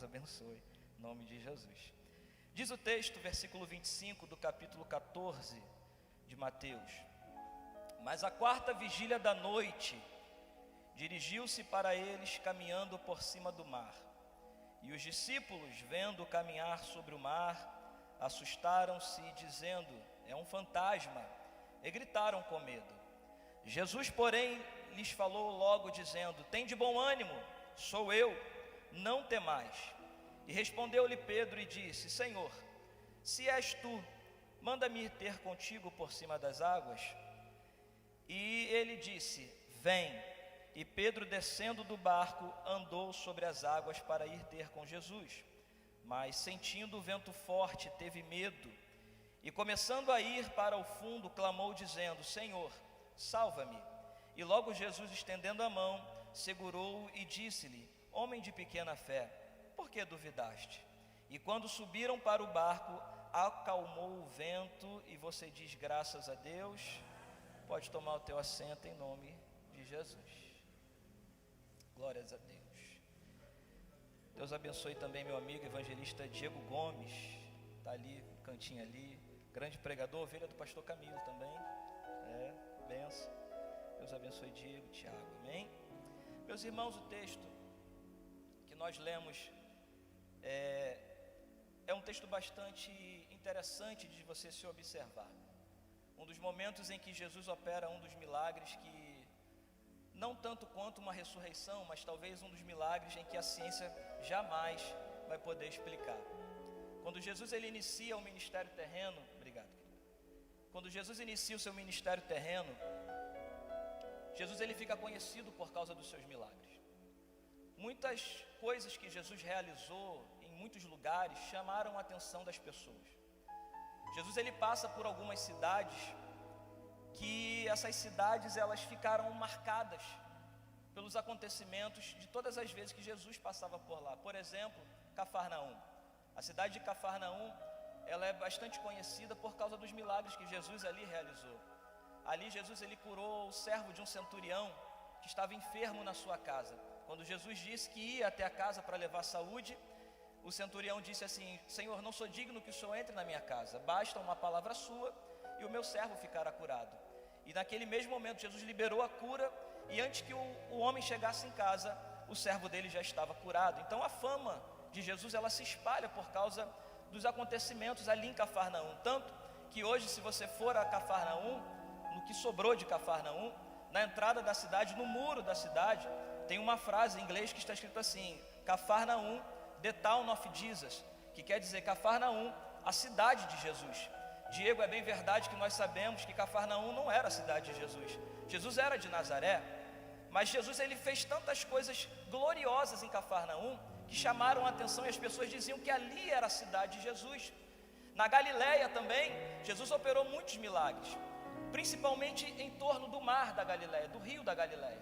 Deus abençoe, em nome de Jesus. Diz o texto, versículo 25 do capítulo 14 de Mateus: Mas à quarta vigília da noite, dirigiu-se para eles caminhando por cima do mar. E os discípulos, vendo caminhar sobre o mar, assustaram-se, dizendo: é um fantasma, e gritaram com medo. Jesus, porém, lhes falou logo, dizendo: tende bom ânimo, sou eu, não temais. E respondeu-lhe Pedro e disse: Senhor, se és tu, manda-me ir ter contigo por cima das águas. E ele disse: vem. E Pedro, descendo do barco, andou sobre as águas para ir ter com Jesus. Mas, sentindo o vento forte, teve medo, e começando a ir para o fundo, clamou dizendo: Senhor, salva-me. E logo Jesus, estendendo a mão, segurou-o e disse-lhe: homem de pequena fé, por que duvidaste? E quando subiram para o barco, acalmou o vento, e você diz: graças a Deus. Pode tomar o teu assento em nome de Jesus. Glórias a Deus. Deus abençoe também meu amigo evangelista Diego Gomes, está ali, no cantinho ali, grande pregador, ovelha do pastor Camilo também, benção. Deus abençoe Diego, Tiago, amém? Meus irmãos, o texto que nós lemos é um texto bastante interessante de você se observar. Um dos momentos em que Jesus opera um dos milagres que, não tanto quanto uma ressurreição, mas talvez um dos milagres em que a ciência jamais vai poder explicar. Quando Jesus ele inicia o ministério terreno, obrigado, querido. Quando Jesus inicia o seu ministério terreno, Jesus ele fica conhecido por causa dos seus milagres. Muitas coisas que Jesus realizou em muitos lugares chamaram a atenção das pessoas. Jesus ele passa por algumas cidades que essas cidades elas ficaram marcadas pelos acontecimentos de todas as vezes que Jesus passava por lá. Por exemplo, Cafarnaum. A cidade de Cafarnaum, ela é bastante conhecida por causa dos milagres que Jesus ali realizou. Ali Jesus ele curou o servo de um centurião que estava enfermo na sua casa. Quando Jesus disse que ia até a casa para levar saúde, o centurião disse assim: Senhor, não sou digno que o Senhor entre na minha casa, basta uma palavra sua e o meu servo ficará curado. E naquele mesmo momento Jesus liberou a cura, e antes que o homem chegasse em casa, o servo dele já estava curado. Então a fama de Jesus ela se espalha por causa dos acontecimentos ali em Cafarnaum, tanto que hoje, se você for a Cafarnaum, no que sobrou de Cafarnaum, na entrada da cidade, no muro da cidade, tem uma frase em inglês que está escrito assim: Cafarnaum, the town of Jesus, que quer dizer Cafarnaum, a cidade de Jesus. Diego, é bem verdade que nós sabemos que Cafarnaum não era a cidade de Jesus. Jesus era de Nazaré, mas Jesus ele fez tantas coisas gloriosas em Cafarnaum que chamaram a atenção, e as pessoas diziam que ali era a cidade de Jesus. Na Galileia também, Jesus operou muitos milagres, principalmente em torno do mar da Galileia, do rio da Galileia.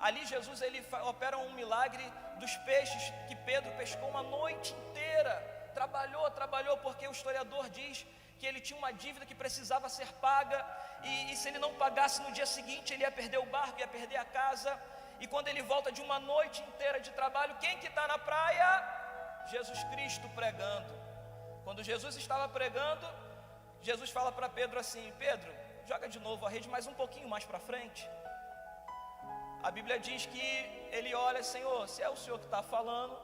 Ali Jesus ele opera um milagre dos peixes que Pedro pescou uma noite inteira, trabalhou, porque o historiador diz que ele tinha uma dívida que precisava ser paga, e se ele não pagasse no dia seguinte, ele ia perder o barco, ia perder a casa. E quando ele volta de uma noite inteira de trabalho, quem que está na praia? Jesus Cristo pregando. Quando Jesus estava pregando, Jesus fala para Pedro assim: Pedro, joga de novo a rede mais um pouquinho mais para frente. A Bíblia diz que ele olha: Senhor, se é o Senhor que está falando,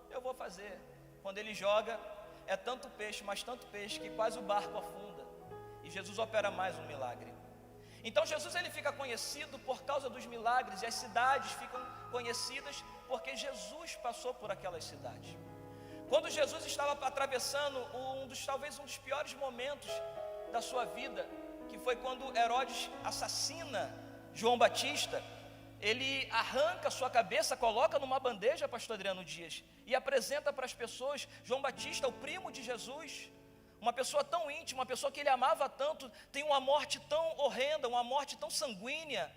eu vou fazer. Quando ele joga, é tanto peixe, mas tanto peixe, que quase o barco afunda. E Jesus opera mais um milagre. Então Jesus ele fica conhecido por causa dos milagres, e as cidades ficam conhecidas porque Jesus passou por aquelas cidades. Quando Jesus estava atravessando talvez um dos piores momentos da sua vida, que foi quando Herodes assassina João Batista, ele arranca a sua cabeça, coloca numa bandeja, pastor Adriano Dias, e apresenta para as pessoas João Batista, o primo de Jesus, uma pessoa tão íntima, uma pessoa que ele amava tanto, tem uma morte tão horrenda, uma morte tão sanguínea.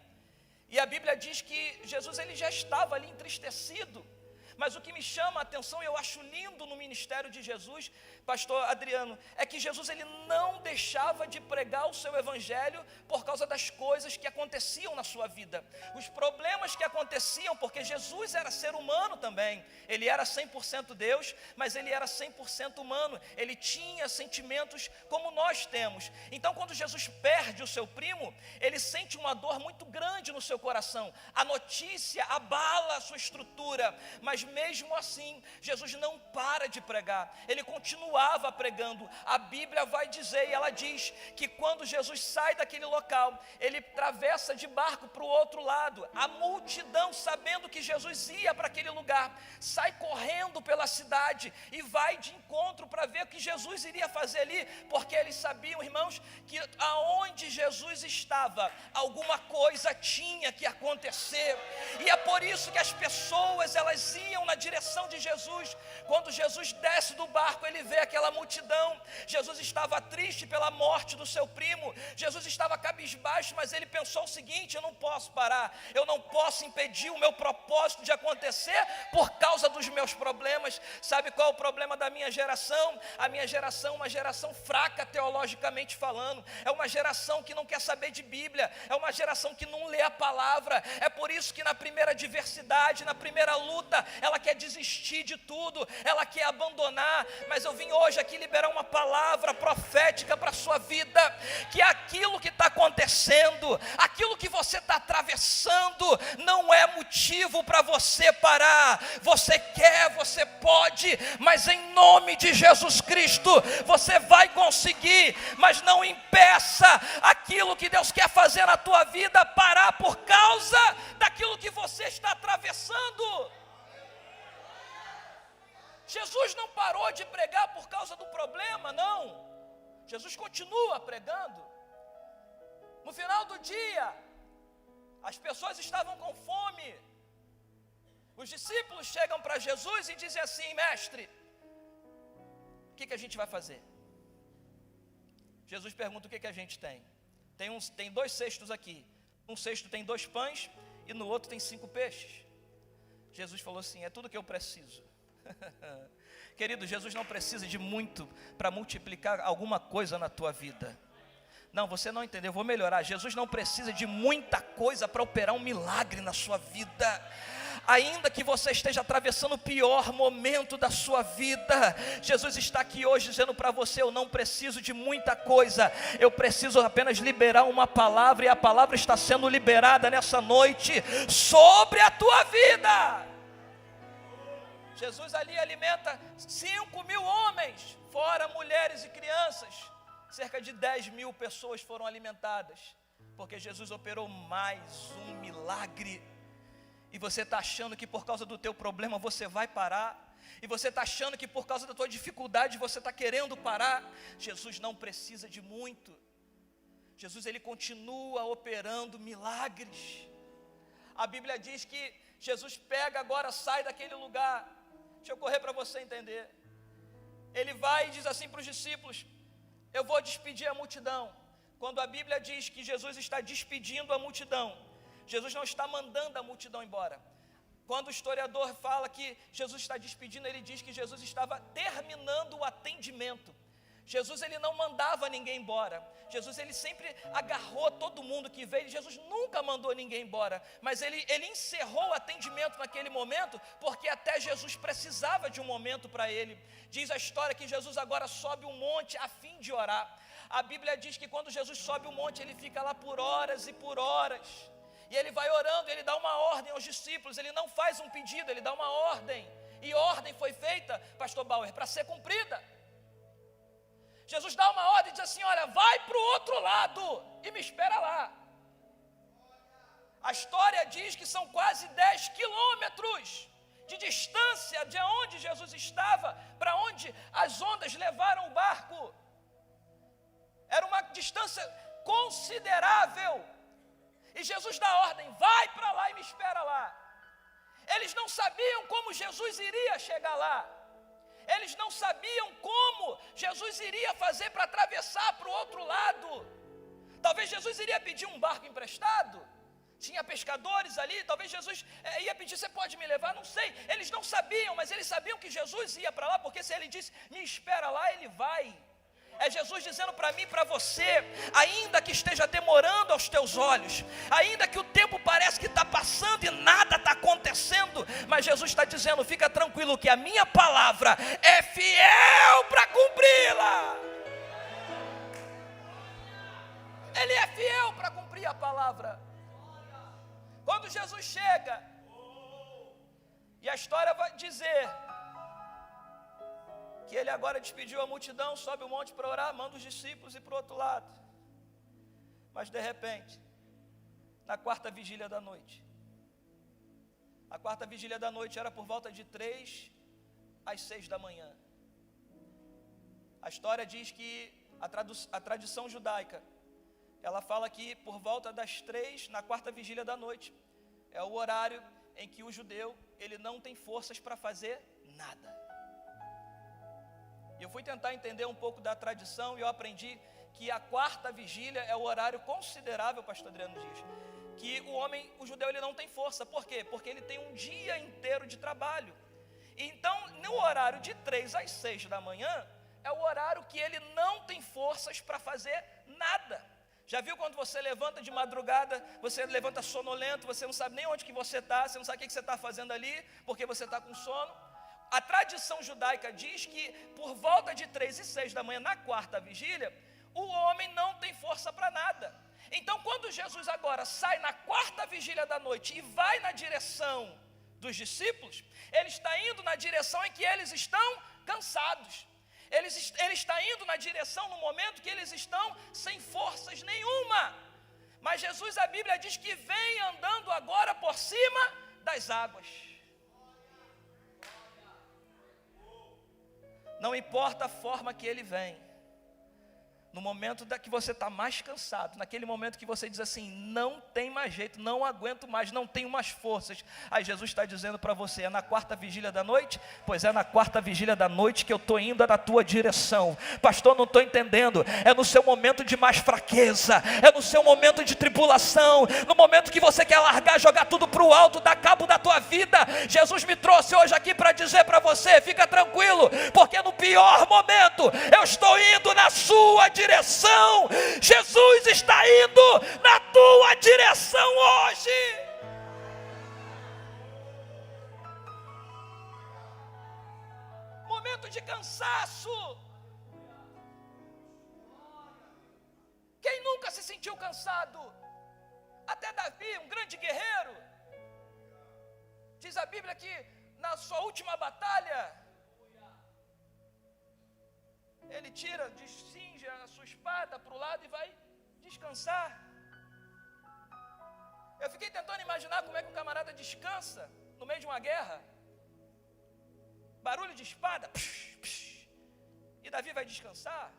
E a Bíblia diz que Jesus ele já estava ali entristecido, Mas o que me chama a atenção, e eu acho lindo no ministério de Jesus, pastor Adriano, é que Jesus ele não deixava de pregar o seu evangelho por causa das coisas que aconteciam na sua vida. Os problemas que aconteciam, porque Jesus era ser humano também. Ele era 100% Deus, mas ele era 100% humano. Ele tinha sentimentos como nós temos. Então quando Jesus perde o seu primo, ele sente uma dor muito grande no seu coração. A notícia abala a sua estrutura, mas mesmo assim, Jesus não para de pregar, ele continuava pregando. A Bíblia vai dizer, e ela diz, que quando Jesus sai daquele local, ele atravessa de barco para o outro lado. A multidão, sabendo que Jesus ia para aquele lugar, sai correndo pela cidade e vai de encontro para ver o que Jesus iria fazer ali, porque eles sabiam, irmãos, que aonde Jesus estava, alguma coisa tinha que acontecer, e é por isso que as pessoas, elas iam na direção de Jesus. Quando Jesus desce do barco, ele vê aquela multidão. Jesus estava triste pela morte do seu primo, Jesus estava cabisbaixo, mas ele pensou o seguinte: eu não posso parar, eu não posso impedir o meu propósito de acontecer por causa dos meus problemas. Sabe qual é o problema da minha geração? A minha geração é uma geração fraca teologicamente falando, é uma geração que não quer saber de Bíblia, é uma geração que não lê a palavra. É por isso que na primeira adversidade, na primeira luta, ela quer desistir de tudo, ela quer abandonar. Mas eu vim hoje aqui liberar uma palavra profética para a sua vida, que aquilo que está acontecendo, aquilo que você está atravessando, não é motivo para você parar. Você quer, você pode, mas em nome de Jesus Cristo, você vai conseguir. Mas não impeça aquilo que Deus quer fazer na tua vida parar por causa daquilo que você está atravessando. Jesus não parou de pregar por causa do problema, não. Jesus continua pregando. No final do dia, as pessoas estavam com fome. Os discípulos chegam para Jesus e dizem assim: mestre, o que a gente vai fazer? Jesus pergunta: o que a gente tem? Tem 2 cestos aqui. Um cesto tem 2 pães e no outro tem 5 peixes. Jesus falou assim: é tudo que eu preciso. Querido, Jesus não precisa de muito para multiplicar alguma coisa na tua vida. Não, você não entendeu, eu vou melhorar. Jesus não precisa de muita coisa para operar um milagre na sua vida. Ainda que você esteja atravessando o pior momento da sua vida, Jesus está aqui hoje dizendo para você: eu não preciso de muita coisa, eu preciso apenas liberar uma palavra, e a palavra está sendo liberada nessa noite sobre a tua vida. Jesus ali alimenta 5.000 homens, fora mulheres e crianças. Cerca de 10.000 pessoas foram alimentadas, porque Jesus operou mais um milagre. E você está achando que por causa do teu problema você vai parar, e você está achando que por causa da tua dificuldade você está querendo parar. Jesus não precisa de muito. Jesus ele continua operando milagres. A Bíblia diz que Jesus pega agora, sai daquele lugar. Deixa eu correr para você entender. Ele vai e diz assim para os discípulos: eu vou despedir a multidão. Quando a Bíblia diz que Jesus está despedindo a multidão, Jesus não está mandando a multidão embora. Quando o historiador fala que Jesus está despedindo, ele diz que Jesus estava terminando o atendimento. Jesus ele não mandava ninguém embora. Jesus ele sempre agarrou todo mundo que veio. Jesus nunca mandou ninguém embora, mas ele encerrou o atendimento naquele momento, porque até Jesus precisava de um momento para ele. Diz a história que Jesus agora sobe um monte a fim de orar. A Bíblia diz que quando Jesus sobe o monte, ele fica lá por horas e por horas, e ele vai orando, ele dá uma ordem aos discípulos. Ele não faz um pedido, ele dá uma ordem, e ordem foi feita, pastor Bauer, para ser cumprida. Jesus dá uma ordem e diz assim: olha, vai para o outro lado e me espera lá. A história diz que são quase 10 quilômetros de distância de onde Jesus estava para onde as ondas levaram o barco. Era uma distância considerável. E Jesus dá ordem: vai para lá e me espera lá. Eles não sabiam como Jesus iria chegar lá. Eles não sabiam como Jesus iria fazer para atravessar para o outro lado. Talvez Jesus iria pedir um barco emprestado. Tinha pescadores ali, talvez Jesus ia pedir, você pode me levar? Não sei, eles não sabiam, mas eles sabiam que Jesus ia para lá, porque se ele disse, me espera lá, ele vai. É Jesus dizendo para mim e para você, ainda que esteja demorando aos teus olhos, ainda que o tempo parece que está passando e nada está acontecendo, mas Jesus está dizendo, fica tranquilo que a minha palavra é fiel para cumpri-la. Ele é fiel para cumprir a palavra. Quando Jesus chega, e a história vai dizer que ele agora despediu a multidão, sobe o monte para orar, manda os discípulos ir para o outro lado. Mas de repente, na quarta vigília da noite, a quarta vigília da noite era por volta de 3 às 6 da manhã. A história diz que a tradição judaica, ela fala que por volta das 3, na quarta vigília da noite, é o horário em que o judeu, ele não tem forças para fazer nada. E eu fui tentar entender um pouco da tradição e eu aprendi que a quarta vigília é o horário considerável, pastor Adriano diz, que o judeu, ele não tem força. Por quê? Porque ele tem um dia inteiro de trabalho. Então, no horário de 3 às 6 da manhã, é o horário que ele não tem forças para fazer nada. Já viu quando você levanta de madrugada, você levanta sonolento, você não sabe nem onde que você está, você não sabe o que você está fazendo ali, porque você está com sono? A tradição judaica diz que por volta de 3 e 6 da manhã, na quarta vigília, o homem não tem força para nada. Então, quando Jesus agora sai na quarta vigília da noite e vai na direção dos discípulos, ele está indo na direção em que eles estão cansados. Ele está indo na direção no momento que eles estão sem forças nenhuma. Mas Jesus, a Bíblia diz que vem andando agora por cima das águas. Não importa a forma que ele vem, no momento que você está mais cansado, naquele momento que você diz assim, não tem mais jeito, não aguento mais, não tenho mais forças, aí Jesus está dizendo para você, é na quarta vigília da noite? Pois é na quarta vigília da noite que eu estou indo na tua direção. Pastor, não estou entendendo. É no seu momento de mais fraqueza, é no seu momento de tribulação, no momento que você quer largar, jogar tudo para o alto, dar cabo da tua vida. Jesus me trouxe hoje aqui para dizer para você, fica tranquilo, porque no pior momento, eu estou indo na sua direção. Jesus está indo na tua direção hoje. Momento de cansaço. Quem nunca se sentiu cansado? Até Davi, um grande guerreiro, diz a Bíblia que na sua última batalha, ele cinge a sua espada para o lado e vai descansar. Eu fiquei tentando imaginar como é que um camarada descansa no meio de uma guerra. Barulho de espada, psh, psh, e Davi vai descansar.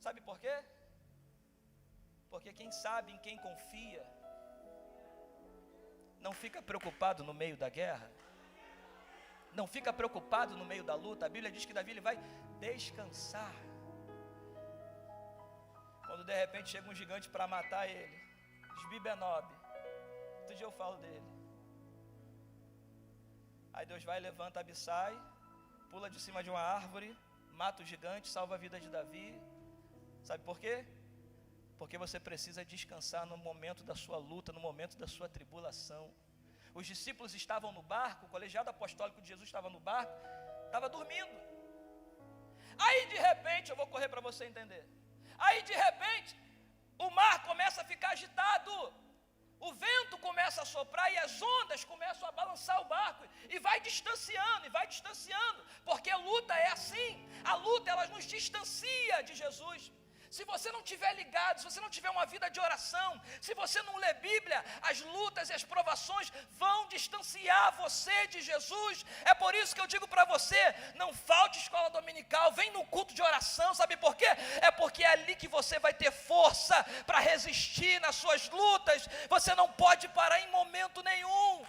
Sabe por quê? Porque quem sabe em quem confia não fica preocupado no meio da guerra, não fica preocupado no meio da luta. A Bíblia diz que Davi ele vai descansar. Quando de repente chega um gigante para matar ele, Esbibenob, outro dia eu falo dele. Aí Deus vai, levanta Abissai, pula de cima de uma árvore, mata o gigante, salva a vida de Davi. Sabe por quê? Porque você precisa descansar no momento da sua luta, no momento da sua tribulação. Os discípulos estavam no barco, o colegiado apostólico de Jesus estava no barco, estava dormindo. Aí de repente, eu vou correr para você entender. Aí de repente, o mar começa a ficar agitado, o vento começa a soprar e as ondas começam a balançar o barco e vai distanciando, porque a luta é assim, a luta ela nos distancia de Jesus. Se você não estiver ligado, se você não tiver uma vida de oração, se você não ler Bíblia, as lutas e as provações vão distanciar você de Jesus. É por isso que eu digo para você, não falte escola dominical, vem no culto de oração. Sabe por quê? É porque é ali que você vai ter força para resistir nas suas lutas. Você não pode parar em momento nenhum.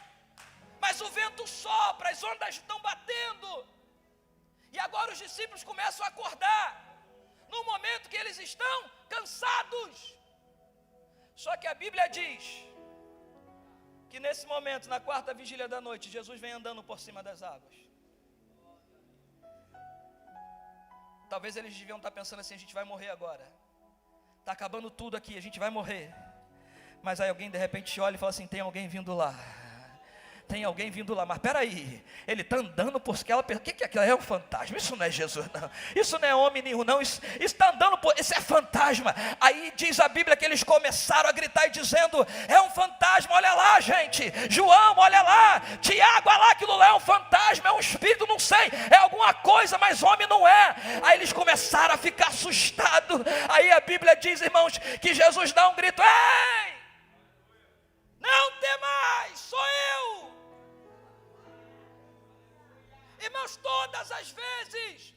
Mas o vento sopra, as ondas estão batendo. E agora os discípulos começam a acordar. No momento que eles estão cansados. Só que a Bíblia diz que nesse momento, na quarta vigília da noite, Jesus vem andando por cima das águas. Talvez eles deviam estar pensando assim: a gente vai morrer agora, está acabando tudo aqui, a gente vai morrer. Mas aí alguém de repente olha e fala assim: tem alguém vindo lá. Tem alguém vindo lá, mas peraí, ele está andando por aquela pessoa. O que é aquilo? É um fantasma. Isso não é Jesus, não. Isso não é homem nenhum, não. Isso está andando por. Isso é fantasma. Aí diz a Bíblia que eles começaram a gritar e dizendo: é um fantasma, olha lá, gente. João, olha lá. Tiago, olha lá, aquilo lá é um fantasma, é um espírito, não sei. É alguma coisa, mas homem não é. Aí eles começaram a ficar assustados. Aí a Bíblia diz, irmãos, que Jesus dá um grito: ei! Não temais, sou eu. Irmãos, todas as vezes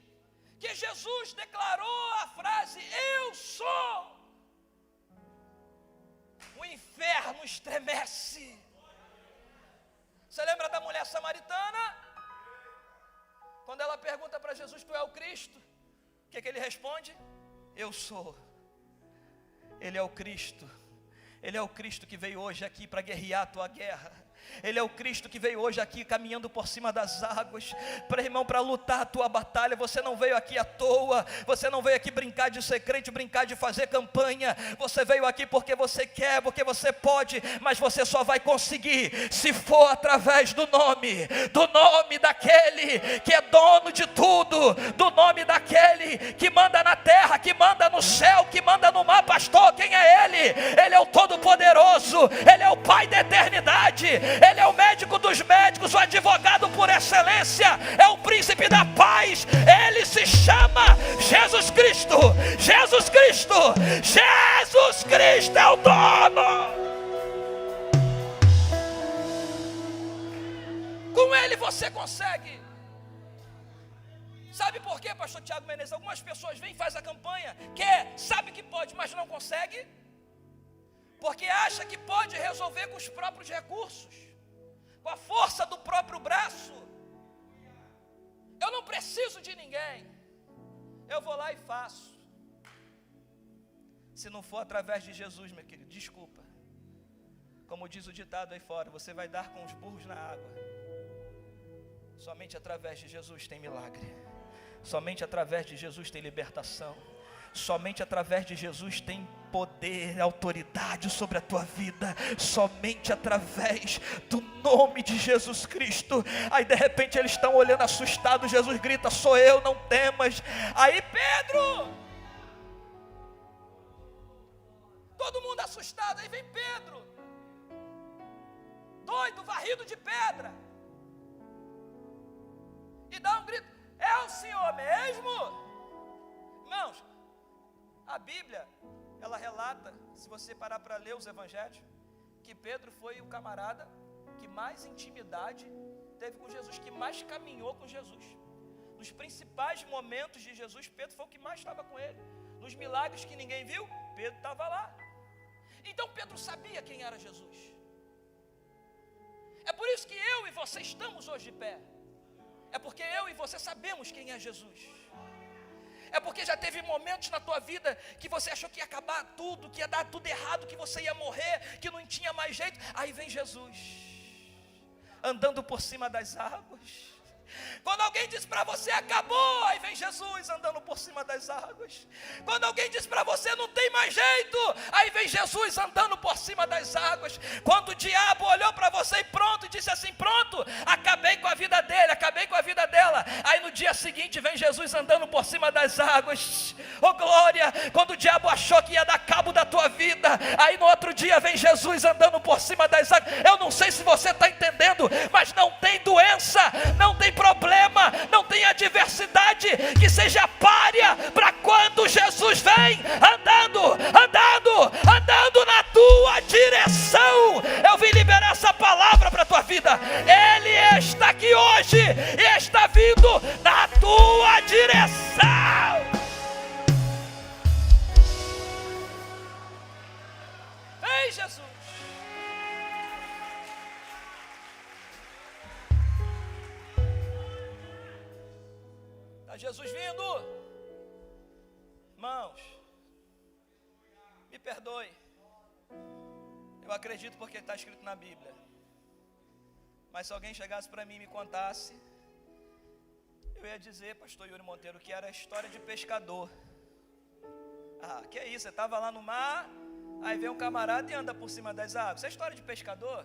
que Jesus declarou a frase eu sou, o inferno estremece. Você lembra da mulher samaritana? Quando ela pergunta para Jesus: tu é o Cristo? O que ele responde? Eu sou. Ele é o Cristo. Ele é o Cristo que veio hoje aqui para guerrear a tua guerra. Ele é o Cristo que veio hoje aqui caminhando por cima das águas, para lutar a tua batalha. Você não veio aqui à toa, você não veio aqui brincar de ser crente, brincar de fazer campanha. Você veio aqui porque você quer, porque você pode, mas você só vai conseguir se for através do nome daquele que é dono de tudo, do nome daquele que manda na terra, que manda no céu, que manda no mar. Pastor, quem é ele? Ele é o Todo-Poderoso, ele é o Pai da eternidade, ele é o médico dos médicos, o advogado por excelência, é o príncipe da paz. Ele se chama Jesus Cristo. Jesus Cristo, Jesus Cristo é o dono. Com ele você consegue. Sabe por quê, pastor Tiago Menezes? Algumas pessoas vêm e fazem a campanha, quer, sabe que pode, mas não consegue, porque acha que pode resolver com os próprios recursos, com a força do próprio braço. Eu não preciso de ninguém, eu vou lá e faço. Se não for através de Jesus, meu querido, desculpa. Como diz o ditado aí fora, você vai dar com os burros na água. Somente através de Jesus tem milagre. Somente através de Jesus tem libertação. Somente através de Jesus tem poder, autoridade sobre a tua vida. Somente através do nome de Jesus Cristo. Aí de repente eles estão olhando assustados. Jesus grita: sou eu, não temas. Aí Pedro, todo mundo assustado. Aí vem Pedro, doido, varrido de pedra, e dá um grito: é o Senhor mesmo? Irmãos, a Bíblia, ela relata, se você parar para ler os evangelhos, que Pedro foi o camarada que mais intimidade teve com Jesus, que mais caminhou com Jesus. Nos principais momentos de Jesus, Pedro foi o que mais estava com ele. Nos milagres que ninguém viu, Pedro estava lá. Então Pedro sabia quem era Jesus. É por isso que eu e você estamos hoje de pé. É porque eu e você sabemos quem é Jesus. É porque já teve momentos na tua vida que você achou que ia acabar tudo, que ia dar tudo errado, que você ia morrer, que não tinha mais jeito. Aí vem Jesus, andando por cima das águas. Quando alguém diz para você acabou, aí vem Jesus andando por cima das águas. Quando alguém diz para você não tem mais jeito, aí vem Jesus andando por cima das águas. Quando o diabo olhou para você e pronto, e disse assim: pronto, acabei com a vida dele, acabei com a vida dela. Aí no dia seguinte vem Jesus andando por cima das águas. Oh glória! Quando o diabo achou que ia dar cabo da tua vida, aí no outro dia vem Jesus andando por cima das águas. Eu não sei se você está entendendo, mas não tem doença, não tem problema, não tem adversidade que seja párea para quando Jesus vem andando na tua direção. Eu vim liberar essa palavra para a tua vida. Ele está aqui hoje e está vindo na tua direção. Vem, Jesus. Jesus vindo. Irmãos, me perdoe, Eu acredito porque está escrito na Bíblia. Mas se alguém chegasse para mim e me contasse, eu ia dizer, pastor Yuri Monteiro, que era a história de pescador. Ah, que é isso, você estava lá no mar, aí vem um camarada e anda por cima das águas. Isso é história de pescador?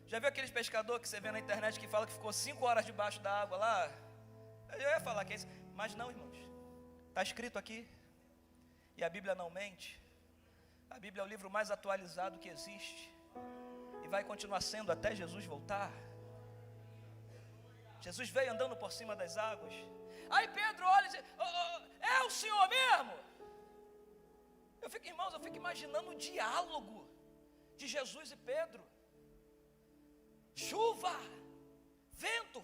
Já viu aqueles pescador que você vê na internet que fala que ficou 5 horas debaixo da água lá? Eu ia falar que é isso, mas não, irmãos. Está escrito aqui. E a Bíblia não mente. A Bíblia é o livro mais atualizado que existe. E vai continuar sendo até Jesus voltar. Jesus veio andando por cima das águas. Aí Pedro olha e diz, é o Senhor mesmo? Irmãos, eu fico imaginando o diálogo de Jesus e Pedro. Chuva, vento,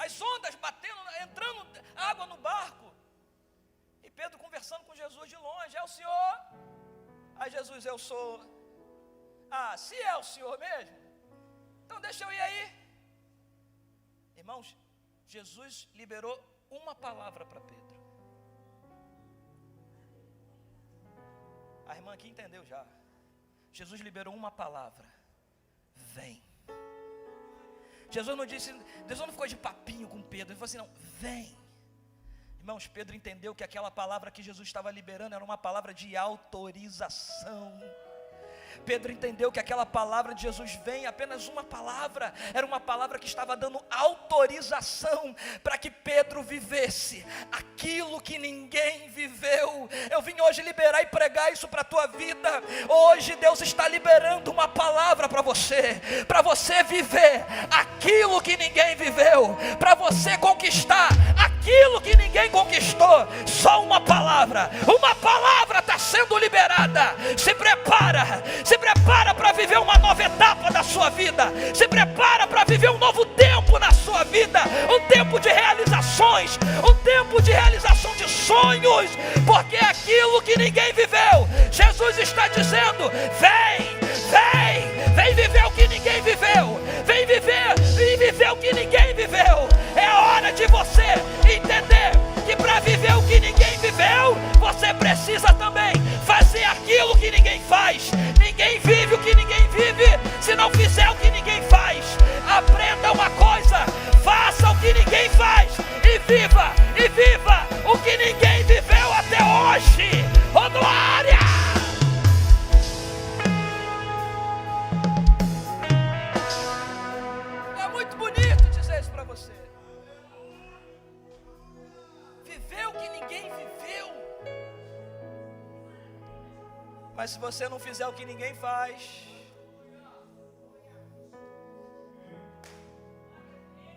as ondas batendo, entrando água no barco. E Pedro conversando com Jesus de longe, é o Senhor? Aí Jesus, eu sou. Ah, se é o Senhor mesmo, então deixa eu ir aí. Irmãos, Jesus liberou uma palavra para Pedro. A irmã aqui entendeu já. Jesus liberou uma palavra. Vem. Jesus não ficou de papinho com Pedro. Ele falou assim, não, vem. Irmãos, Pedro entendeu que aquela palavra que Jesus estava liberando era uma palavra de autorização. Pedro entendeu que aquela palavra de Jesus vem, apenas uma palavra, era uma palavra que estava dando autorização para que Pedro vivesse aquilo que ninguém viveu. Eu vim hoje liberar e pregar isso para a tua vida. Hoje Deus está liberando uma palavra para você viver aquilo que ninguém viveu, para você conquistar aquilo que ninguém conquistou. Só uma palavra está sendo liberada. Se prepara para viver uma nova etapa da sua vida. Se prepara para viver um novo tempo na sua vida. Um tempo de realizações, um tempo de realização de sonhos, porque é aquilo que ninguém viveu. Jesus está dizendo, vem viver o que ninguém viveu. Vem viver o que ninguém viveu. É a hora de você entender que para viver o que ninguém viveu, você precisa também fazer aquilo que ninguém faz. Ninguém vive o que ninguém vive se não fizer o que ninguém faz. Aprenda uma coisa, faça o que ninguém faz e viva o que ninguém viveu até hoje. Oh, glória! É muito bonito dizer isso para você. Viver o que ninguém viveu. Mas se você não fizer o que ninguém faz,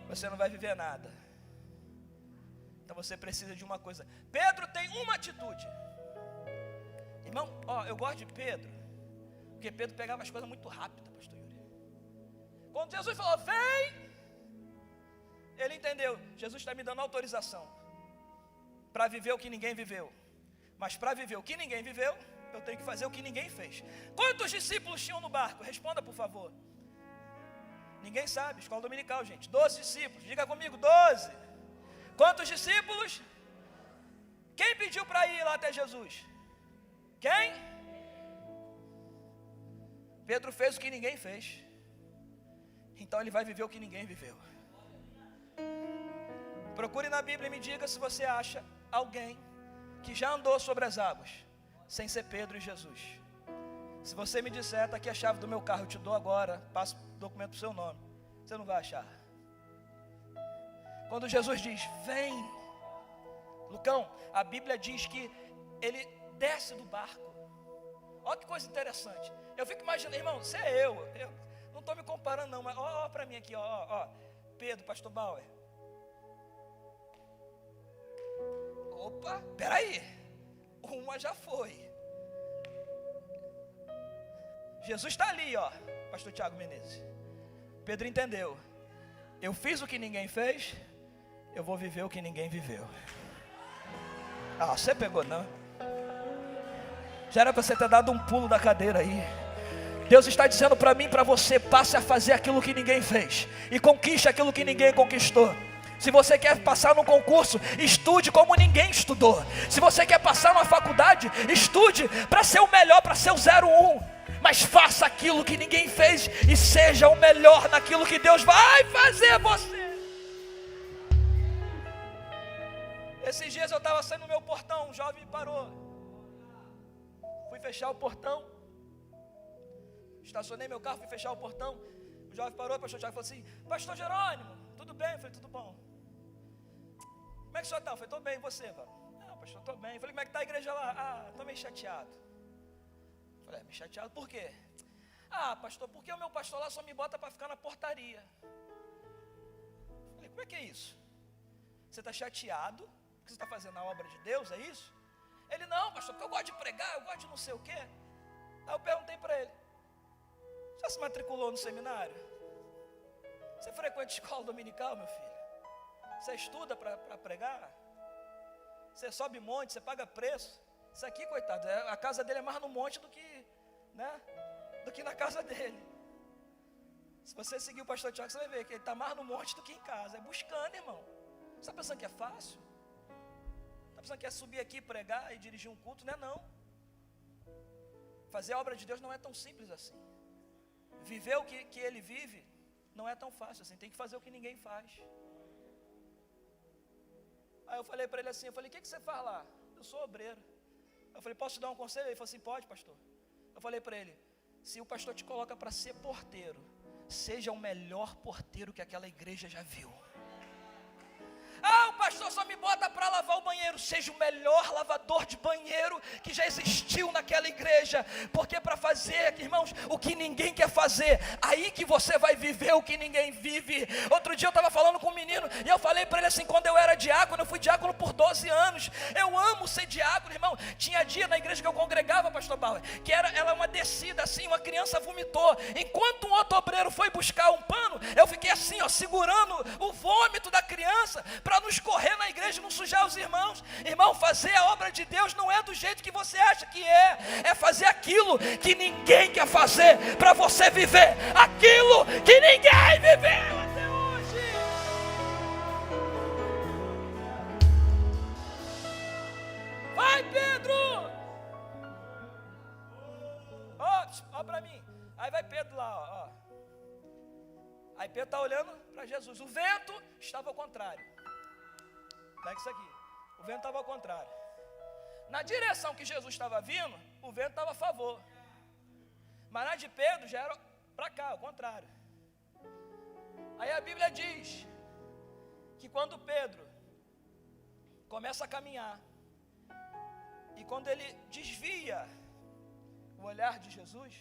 você não vai viver nada. Então você precisa de uma coisa. Pedro tem uma atitude. Irmão, eu gosto de Pedro, porque Pedro pegava as coisas muito rápido, pastor Yuri. Quando Jesus falou, vem, ele entendeu, Jesus está me dando autorização para viver o que ninguém viveu. Mas para viver o que ninguém viveu, eu tenho que fazer o que ninguém fez. Quantos discípulos tinham no barco? Responda, por favor. Ninguém sabe, escola dominical, gente. 12 discípulos, diga comigo, 12. Quantos discípulos? Quem pediu para ir lá até Jesus? Quem? Pedro fez o que ninguém fez. Então ele vai viver o que ninguém viveu. Procure na Bíblia e me diga se você acha alguém que já andou sobre as águas sem ser Pedro e Jesus. Se você me disser, está aqui a chave do meu carro, eu te dou agora, passo o documento para o seu nome, você não vai achar. Quando Jesus diz, vem, Lucão, a Bíblia diz que ele desce do barco. Olha que coisa interessante. Eu fico imaginando, irmão, você é eu não estou me comparando não, mas olha para mim aqui, ó, Pedro, pastor Bauer. Opa, peraí, uma já foi. Jesus está ali, pastor Tiago Menezes. Pedro entendeu. Eu fiz o que ninguém fez, eu vou viver o que ninguém viveu. Você pegou não? Já era para você ter dado um pulo da cadeira aí. Deus está dizendo para mim e para você, passe a fazer aquilo que ninguém fez e conquiste aquilo que ninguém conquistou. Se você quer passar num concurso, estude como ninguém estudou. Se você quer passar numa faculdade, estude para ser o melhor, para ser o 01. mas faça aquilo que ninguém fez e seja o melhor naquilo que Deus vai fazer você. Esses dias eu estava saindo no meu portão, um jovem me parou. Fui fechar o portão, estacionei meu carro, fui fechar o portão. O jovem parou, o pastor Tiago falou assim: Pastor Jerônimo, tudo bem? Eu falei: tudo bom. Como é que o senhor está? Eu falei: estou bem, e você? Não, pastor, estou bem. Eu falei: como é que está a igreja lá? Estou meio chateado. Eu falei: meio chateado por quê? Pastor, porque o meu pastor lá só me bota para ficar na portaria. Eu falei: como é que é isso? Você está chateado porque você está fazendo a obra de Deus, é isso? Ele: não, pastor, porque eu gosto de pregar, eu gosto de não sei o quê. Aí eu perguntei para ele: já se matriculou no seminário? Você frequenta escola dominical, meu filho? Você estuda para pregar? Você sobe monte, você paga preço? Isso aqui, coitado, a casa dele é mais no monte do que, do que na casa dele. Se você seguir o pastor Tiago, você vai ver que ele está mais no monte do que em casa. É buscando, irmão. Você está pensando que é fácil? Está pensando que é subir aqui, pregar e dirigir um culto? Não é não. Fazer a obra de Deus não é tão simples assim. Viver o que ele vive não é tão fácil assim. Tem que fazer o que ninguém faz. Aí eu falei para ele assim, eu falei: o que você faz lá? Eu sou obreiro. Eu falei: posso te dar um conselho? Ele falou assim: pode, pastor. Eu falei para ele: se o pastor te coloca para ser porteiro, seja o melhor porteiro que aquela igreja já viu. O pastor só me bota para lavar o banheiro. Seja o melhor lavador de banheiro que já existiu naquela igreja. Porque para fazer, irmãos, o que ninguém quer fazer, aí que você vai viver o que ninguém vive. Outro dia eu estava falando com um menino e eu falei para ele assim: quando eu era diácono, eu fui diácono por 12 anos. Eu amo ser diácono, irmão. Tinha dia na igreja que eu congregava, pastor Bauer, que ela uma descida assim, uma criança vomitou. Enquanto um outro obreiro foi buscar um pano, eu fiquei assim, segurando o vômito da criança, para não escorrer na igreja e não sujar os irmãos. Irmão, fazer a obra de Deus não é do jeito que você acha que é fazer aquilo que ninguém quer fazer, para você viver aquilo que ninguém viveu até hoje. Vai, Pedro! Ó para mim. Aí vai Pedro lá, ó. Aí Pedro está olhando para Jesus. O vento estava ao contrário. Pega isso aqui. O vento estava ao contrário. Na direção que Jesus estava vindo, o vento estava a favor. Mas na de Pedro já era para cá, ao contrário. Aí a Bíblia diz que quando Pedro começa a caminhar, e quando ele desvia o olhar de Jesus,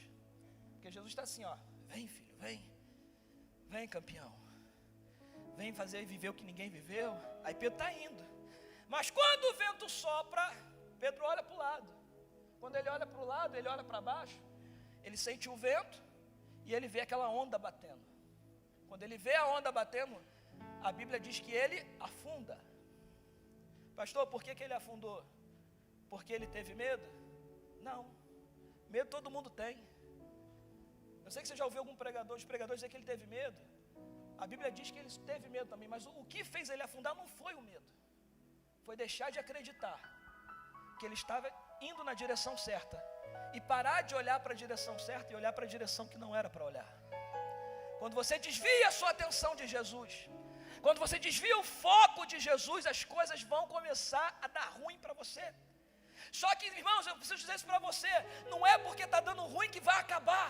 porque Jesus está assim, ó: vem, filho, vem. Vem, campeão. Vem fazer e viver o que ninguém viveu. Aí Pedro está indo. Mas quando o vento sopra, Pedro olha para o lado. Quando ele olha para o lado, ele olha para baixo, ele sente o vento e ele vê aquela onda batendo. Quando ele vê a onda batendo, a Bíblia diz que ele afunda. Pastor, por que ele afundou? Porque ele teve medo? Não. Medo todo mundo tem. Eu sei que você já ouviu algum pregador, os pregadores dizer que ele teve medo. A Bíblia diz que ele teve medo também, mas o que fez ele afundar não foi o medo. Foi deixar de acreditar que ele estava indo na direção certa e parar de olhar para a direção certa e olhar para a direção que não era para olhar. Quando você desvia a sua atenção de Jesus, quando você desvia o foco de Jesus, as coisas vão começar a dar ruim para você. Só que, irmãos, eu preciso dizer isso para você: não é porque está dando ruim que vai acabar.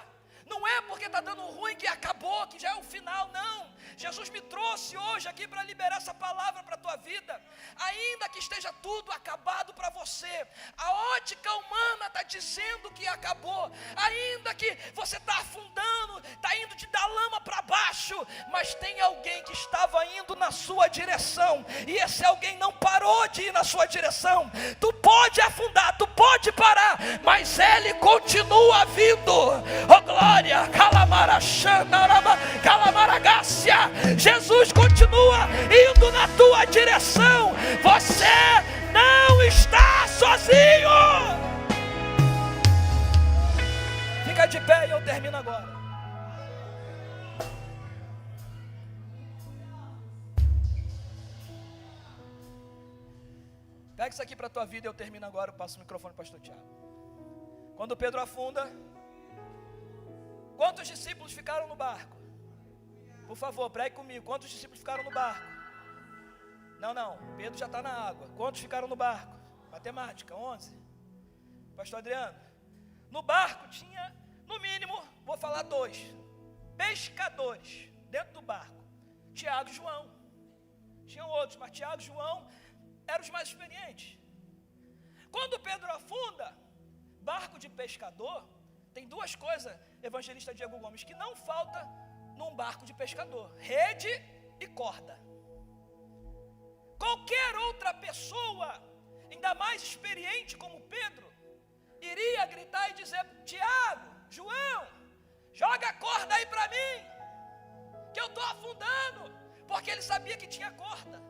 Não é porque está dando ruim que acabou, que já é o final, não. Jesus me trouxe hoje aqui para liberar essa palavra para a tua vida. Ainda que esteja tudo acabado para você, a ótica humana está dizendo que acabou. Ainda que você está afundando, está indo de dar lama para baixo, mas tem alguém que estava indo na sua direção, e esse alguém não parou de ir na sua direção. Tu pode afundar, tu pode parar, mas ele continua vindo. Oh glória! Calamaragácia, Jesus continua indo na tua direção. Você não está sozinho. Fica de pé e eu termino agora. Pega isso aqui para a tua vida e eu termino agora. Eu passo o microfone para o pastor Tiago. Quando Pedro afunda, Quantos discípulos ficaram no barco? Por favor, pregue comigo. Quantos discípulos ficaram no barco? Não, Pedro já está na água. Quantos ficaram no barco? Matemática, 11. Pastor Adriano, no barco tinha, no mínimo, vou falar 2 pescadores dentro do barco. Tiago e João. Tinham outros, mas Tiago e João eram os mais experientes. Quando Pedro afunda, barco de pescador, tem 2 coisas, evangelista Diego Gomes, que não falta num barco de pescador: rede e corda. Qualquer outra pessoa, ainda mais experiente como Pedro, iria gritar e dizer: Tiago, João, joga a corda aí para mim, que eu estou afundando, porque ele sabia que tinha corda.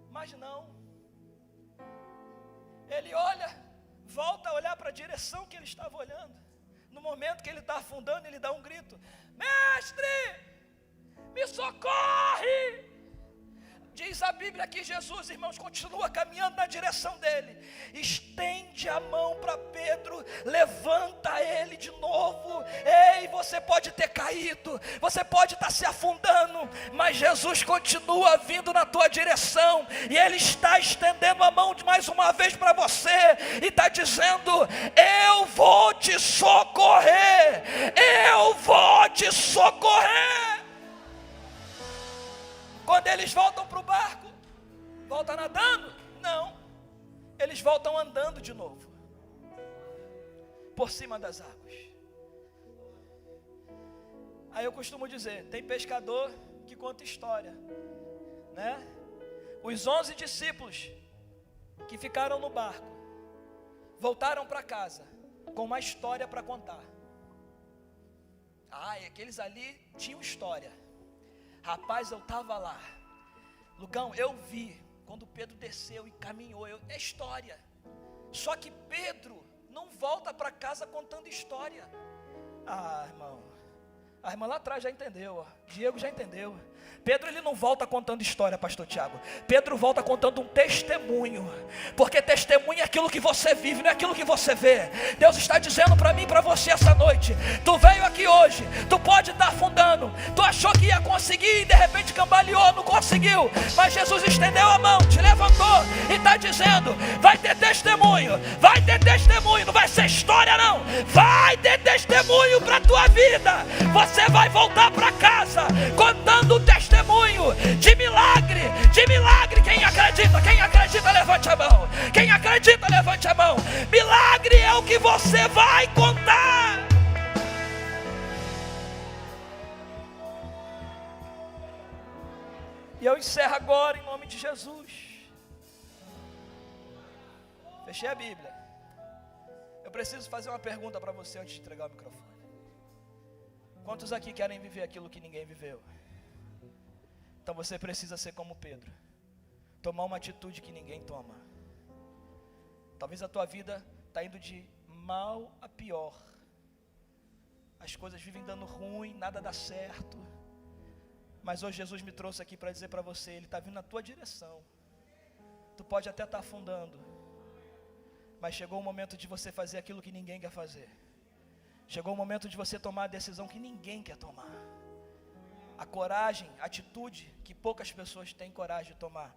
Mas não, ele olha, volta a olhar para a direção que ele estava olhando. No momento que ele está afundando, ele dá um grito: mestre, me socorre! Diz a Bíblia que Jesus, irmãos, continua caminhando na direção dele, estende a mão para Pedro, levanta ele de novo. Ei, você pode ter caído, você pode estar se afundando, mas Jesus continua vindo na tua direção, e ele está estendendo a mão mais uma vez para você, e está dizendo: eu vou te socorrer, eu vou te socorrer. Quando eles voltam para o barco, voltam nadando? Não, eles voltam andando de novo, por cima das águas. Aí eu costumo dizer, tem pescador que conta história, né? Os 11 discípulos que ficaram no barco, voltaram para casa, com uma história para contar. E aqueles ali tinham história. Rapaz, eu estava lá, Lugão, eu vi quando Pedro desceu e caminhou, é história. Só que Pedro não volta para casa contando história. Irmão, a irmã lá atrás já entendeu, Diego já entendeu. Pedro, ele não volta contando história, pastor Tiago. Pedro volta contando um testemunho, porque testemunho é aquilo que você vive, não é aquilo que você vê. Deus está dizendo para mim e para você essa noite: tu veio aqui hoje, tu pode estar afundando, tu achou que ia conseguir e de repente cambaleou, não conseguiu, mas Jesus estendeu a mão, te levantou e está dizendo: vai ter testemunho, não vai ser história não, vai ter testemunho para a tua vida. Você vai voltar para casa contando o testemunho de milagre. Quem acredita, levante a mão. Quem acredita, levante a mão. Milagre é o que você vai contar. E eu encerro agora em nome de Jesus. Fechei a Bíblia. Eu preciso fazer uma pergunta para você antes de entregar o microfone. Quantos aqui querem viver aquilo que ninguém viveu? Então você precisa ser como Pedro, tomar uma atitude que ninguém toma. Talvez a tua vida está indo de mal a pior, as coisas vivem dando ruim, nada dá certo, mas hoje Jesus me trouxe aqui para dizer para você: Ele está vindo na tua direção. Tu pode até estar afundando, mas chegou o momento de você fazer aquilo que ninguém quer fazer. Chegou o momento de você tomar a decisão que ninguém quer tomar. A coragem, a atitude que poucas pessoas têm coragem de tomar.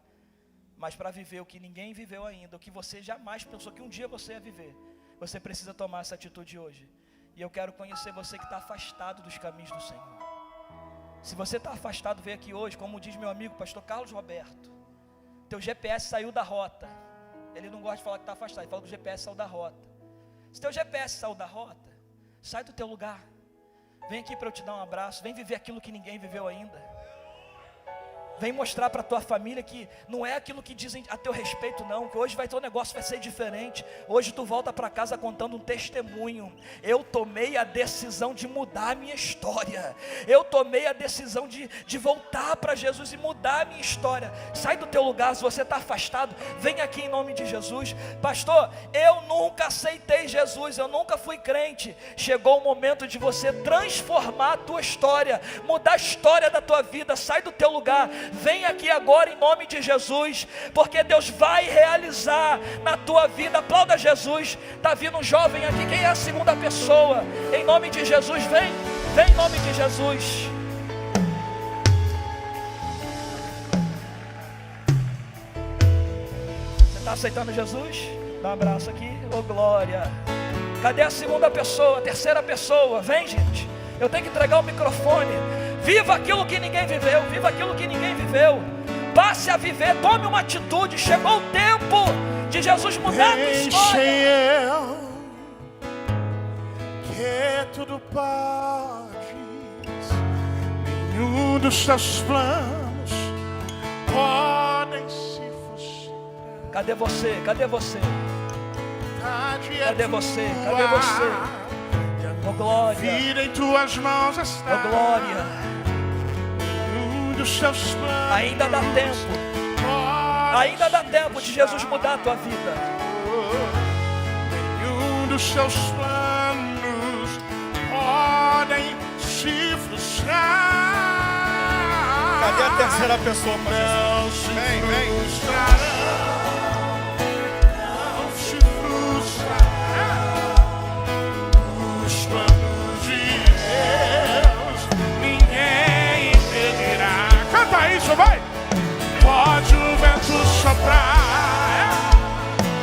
Mas para viver o que ninguém viveu ainda, o que você jamais pensou que um dia você ia viver, você precisa tomar essa atitude hoje. E eu quero conhecer você que está afastado dos caminhos do Senhor. Se você está afastado, veio aqui hoje, como diz meu amigo pastor Carlos Roberto, teu GPS saiu da rota. Ele não gosta de falar que está afastado, ele fala que o GPS saiu da rota. Se teu GPS saiu da rota, sai do teu lugar, vem aqui para eu te dar um abraço, vem viver aquilo que ninguém viveu ainda. Vem mostrar para a tua família que não é aquilo que dizem a teu respeito não, que hoje teu negócio vai ser diferente. Hoje tu volta para casa contando um testemunho: eu tomei a decisão de mudar a minha história, eu tomei a decisão de voltar para Jesus e mudar a minha história. Sai do teu lugar, se você está afastado, vem aqui em nome de Jesus. Pastor, eu nunca aceitei Jesus, eu nunca fui crente. Chegou o momento de você transformar a tua história, mudar a história da tua vida. Sai do teu lugar, vem aqui agora em nome de Jesus, porque Deus vai realizar na tua vida. Aplauda Jesus. Está vindo um jovem aqui, quem é a segunda pessoa? Em nome de Jesus, vem. Vem em nome de Jesus. Você está aceitando Jesus? Dá um abraço aqui. Oh, glória. Cadê a segunda pessoa, a terceira pessoa? Vem, gente. Eu tenho que entregar o microfone. Viva aquilo que ninguém viveu. Viva aquilo que ninguém viveu. Passe a viver. Tome uma atitude. Chegou o tempo de Jesus mudar a tua história. Que tudo podes, nenhum dos teus planos podem se frustrar. Cadê você? Cadê você? Cadê você? Cadê você? Oh, glória. Vida em tuas mãos está. Oh, glória. Nenhum dos teus planos. Ainda dá tempo. Ainda dá tempo de Jesus mudar a tua vida. Nenhum dos teus planos podem se frustrar. Cadê a terceira pessoa para Jesus? Vem, vem. Não se frustrarão os planos de Deus. Ninguém impedirá. Canta isso, vai! Pode o vento soprar,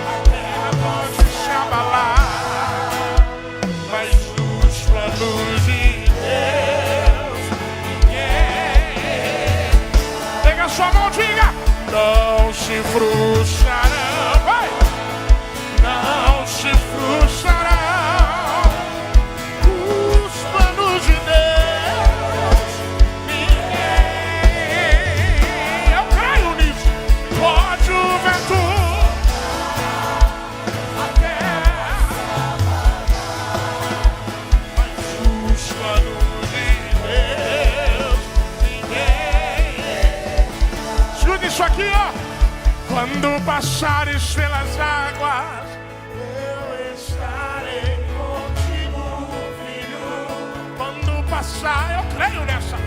a terra pode se abalar, mas os planos de Deus, ninguém. Pega a sua mão, diga: não se frustrarão, vai! Não se frustrarão os planos de Deus, ninguém. Eu creio nisso. Pode o vento, a terra, mas os planos de Deus, ninguém. Escuta isso aqui, ó. Quando passares pelas águas, eu estarei contigo, filho. Quando passar, eu creio nessa.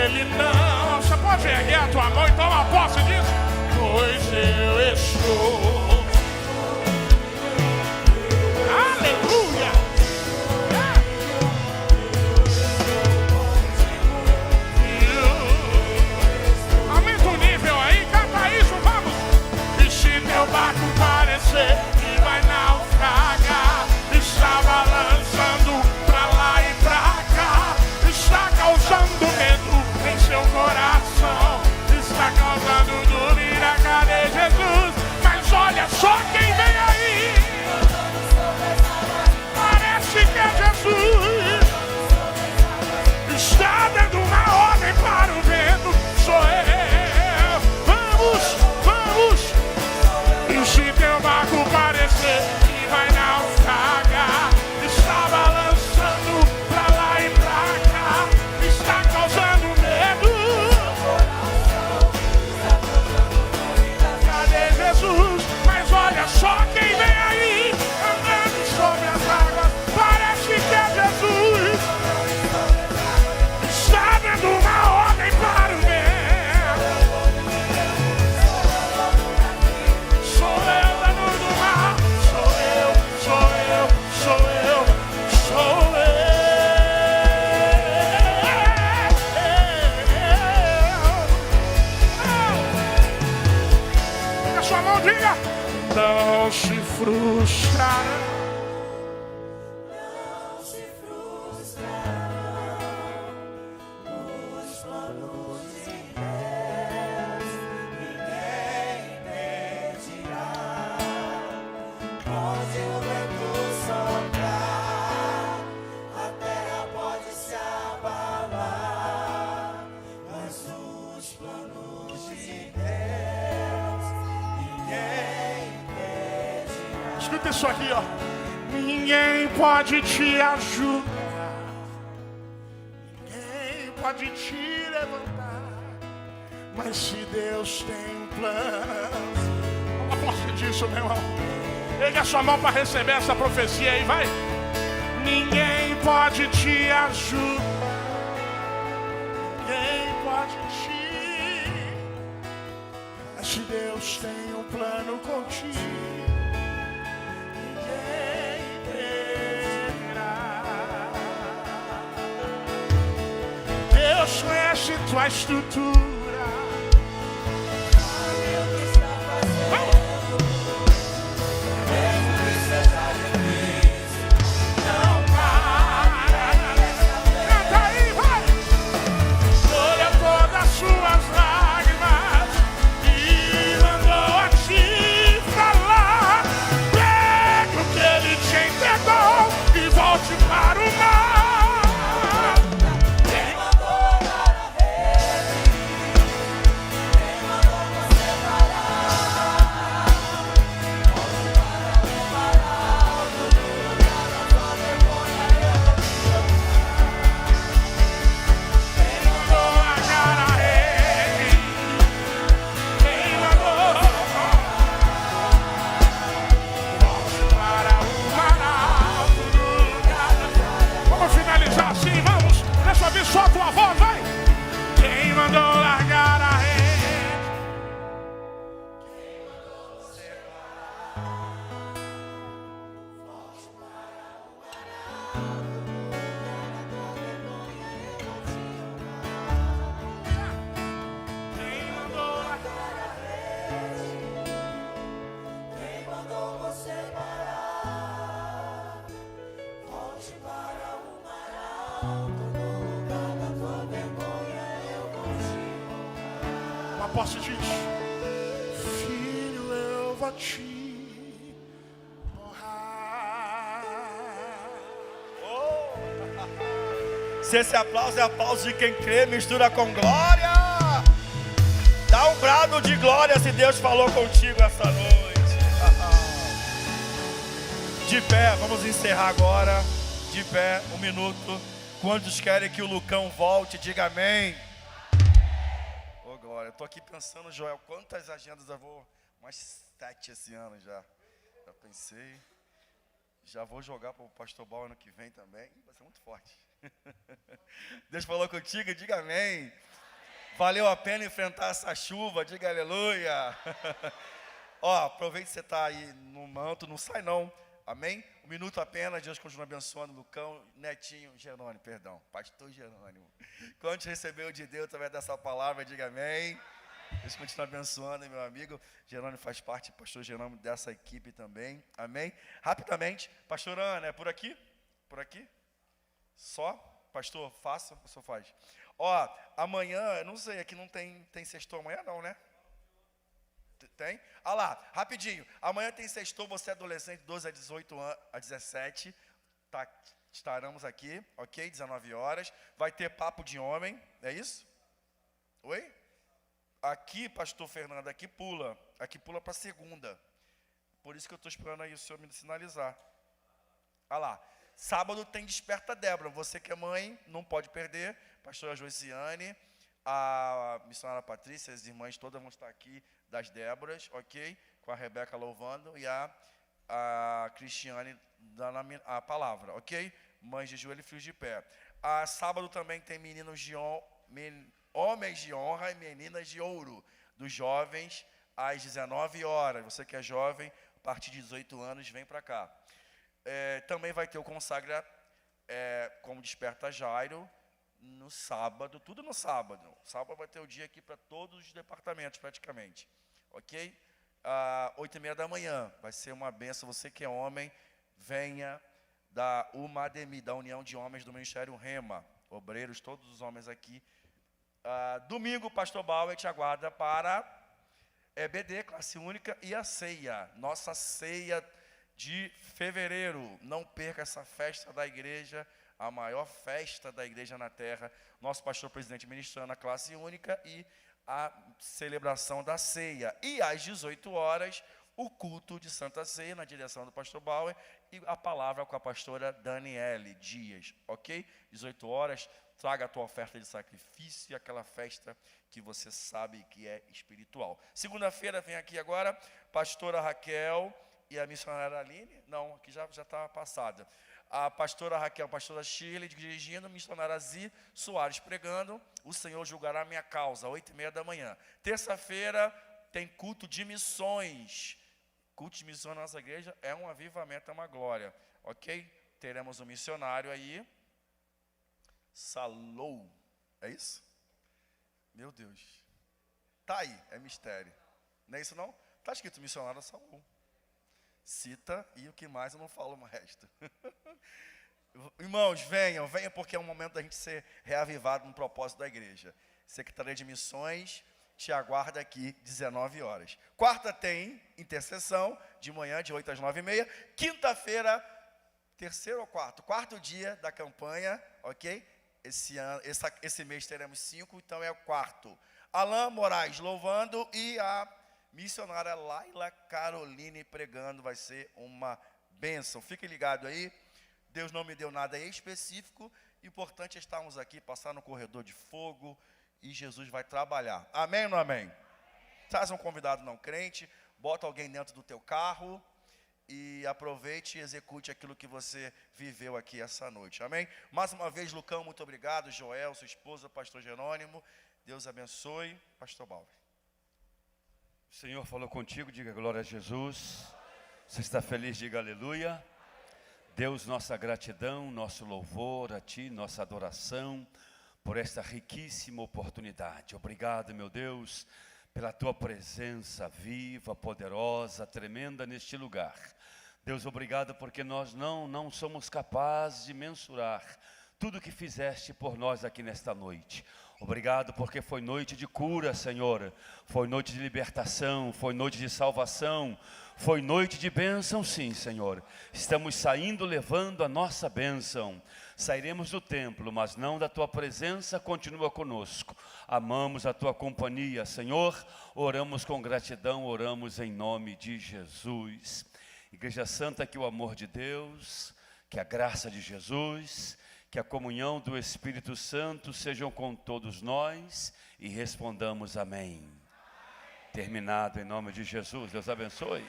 Ele não. Você pode erguer a tua mão e tomar posse disso? Pois eu estou. Aleluia! Aumenta o nível aí, canta isso, vamos! E se teu barco parecer que vai naufragar, está balançando pra lá e pra cá, está causando medo em seu coração, está causando dúvida, cadê Jesus? Mas olha só quem vem aí, parece que é Jesus, está dando uma ordem para o vento, sou eu. Vamos, vamos. E se teu barco parecer que vai naufragar, está balançando pra lá e pra cá, está causando medo, cadê Jesus? Mas olha só quem vem aí, andando sobre as águas, parece que é Jesus, está dando uma ordem para o vento, sou eu dando do mar, sou eu, sou eu, sou eu, sou eu. Pega a sua mão, diga: não se frustrará. Escuta isso aqui, ó. Ninguém pode te ajudar, ninguém pode te levantar, mas se Deus tem um plano. Toma posse disso, meu irmão. Pegue a sua mão para receber essa profecia aí, vai. Ninguém pode te ajudar, ninguém pode te, mas se Deus tem um plano contigo, sua estrutura. Vamos. Não para. Canta aí, vai. Olha todas as suas lágrimas e mandou a te falar. Pega o que ele te entregou e volte para o mar. Só tua voz, vai! Quem mandou largar a rede? Quem mandou você parar? Volte para o mar. Quem mandou largar a rede? Quem mandou você parar? Volte para o mar alto. O apóstolo diz: filho, eu vou te honrar. Se esse aplauso é aplauso de quem crê, mistura com glória. Dá um brado de glória se Deus falou contigo essa noite. De pé, vamos encerrar agora. De pé, 1 minuto. Quantos querem que o Lucão volte? Diga amém. Ô glória, eu tô aqui pensando, Joel, quantas agendas eu vou? Umas 7 esse ano já. Já pensei. Já vou jogar para o Pastor Bal ano que vem também. Vai ser muito forte. Deus falou contigo, diga amém. Valeu a pena enfrentar essa chuva, diga aleluia. Ó, aproveite que você está aí no manto, não sai não. Amém? 1 minuto apenas, Deus continua abençoando Lucão, Netinho, Jerônimo, perdão, pastor Jerônimo. Quando recebeu de Deus através dessa palavra, diga amém. Deus continua abençoando, meu amigo. Jerônimo faz parte, pastor Jerônimo, dessa equipe também. Amém? Rapidamente, pastor Ana, é por aqui? Por aqui? Só? Pastor, faça, o senhor faz. Ó, amanhã, não sei, aqui não tem sextou amanhã não, né? Tem? Ah lá, rapidinho. Amanhã tem sextou, você é adolescente, 12 a 18 anos, a 17. Tá, estaremos aqui, ok? 19 horas. Vai ter papo de homem, é isso? Oi? Aqui, pastor Fernando, aqui pula para segunda. Por isso que eu estou esperando aí o senhor me sinalizar. Ah lá. Sábado tem Desperta Débora. Você que é mãe, não pode perder. Pastora Josiane, a missionária Patrícia, as irmãs todas vão estar aqui das Déboras, ok? Com a Rebeca louvando e a Cristiane dando a palavra, ok? Mães de joelho e filhos de pé. Sábado também tem homens de honra e meninas de ouro, dos jovens às 19 horas. Você que é jovem, a partir de 18 anos, vem para cá. Também vai ter o Consagra como Desperta Jairo no sábado, tudo no sábado. Sábado vai ter o dia aqui para todos os departamentos praticamente, ok? 8h30 da manhã, vai ser uma benção. Você que é homem, venha da UMADEMI, da União de Homens do Ministério Rema, obreiros, todos os homens aqui. Domingo, pastor Bauer te aguarda para EBD, classe única, e a ceia, nossa ceia de fevereiro. Não perca essa festa da igreja, a maior festa da igreja na terra. Nosso pastor presidente ministrando a classe única e a celebração da ceia. E às 18 horas, o culto de Santa Ceia, na direção do pastor Bauer, e a palavra com a pastora Daniele Dias, ok? 18 horas, traga a tua oferta de sacrifício e aquela festa que você sabe que é espiritual. Segunda-feira vem aqui agora, pastora Raquel e a missionária Aline, não, aqui já está passada. A pastora Raquel, a pastora Shirley dirigindo, a missionária Zi Soares pregando, o Senhor julgará a minha causa, 8h30 da manhã. Terça-feira tem culto de missões. Culto de missões na nossa igreja é um avivamento, é uma glória, ok? Teremos um missionário aí, Salou, é isso? Meu Deus. Tá aí, é mistério. Não é isso não? Tá escrito missionário Saul. Cita e o que mais eu não falo o resto. Irmãos, venham porque é um momento da gente ser reavivado no propósito da igreja. Secretaria de Missões te aguarda aqui 19 horas. Quarta tem intercessão, de manhã de 8 às 9h30. Quinta-feira, terceiro ou quarto dia da campanha, ok? Esse mês teremos 5, então é o quarto. Alain Moraes louvando e a missionária Laila Caroline pregando, vai ser uma bênção. Fique ligado aí, Deus não me deu nada específico, importante é estarmos aqui, passar no corredor de fogo e Jesus vai trabalhar. Amém ou não amém? Traz um convidado não crente, bota alguém dentro do teu carro e aproveite e execute aquilo que você viveu aqui essa noite. Amém? Mais uma vez, Lucão, muito obrigado. Joel, sua esposa, pastor Jerônimo, Deus abençoe. Pastor Balber. O Senhor falou contigo, diga glória a Jesus. Você está feliz, diga aleluia. Deus, nossa gratidão, nosso louvor a Ti, nossa adoração por esta riquíssima oportunidade. Obrigado, meu Deus, pela Tua presença viva, poderosa, tremenda neste lugar. Deus, obrigado porque nós não somos capazes de mensurar tudo que fizeste por nós aqui nesta noite. Obrigado porque foi noite de cura, Senhor, foi noite de libertação, foi noite de salvação, foi noite de bênção, sim, Senhor. Estamos saindo levando a nossa bênção. Sairemos do templo, mas não da Tua presença, continua conosco. Amamos a Tua companhia, Senhor, oramos com gratidão, oramos em nome de Jesus. Igreja Santa, que o amor de Deus, que a graça de Jesus, que a comunhão do Espírito Santo sejam com todos nós e respondamos amém. Terminado em nome de Jesus. Deus abençoe.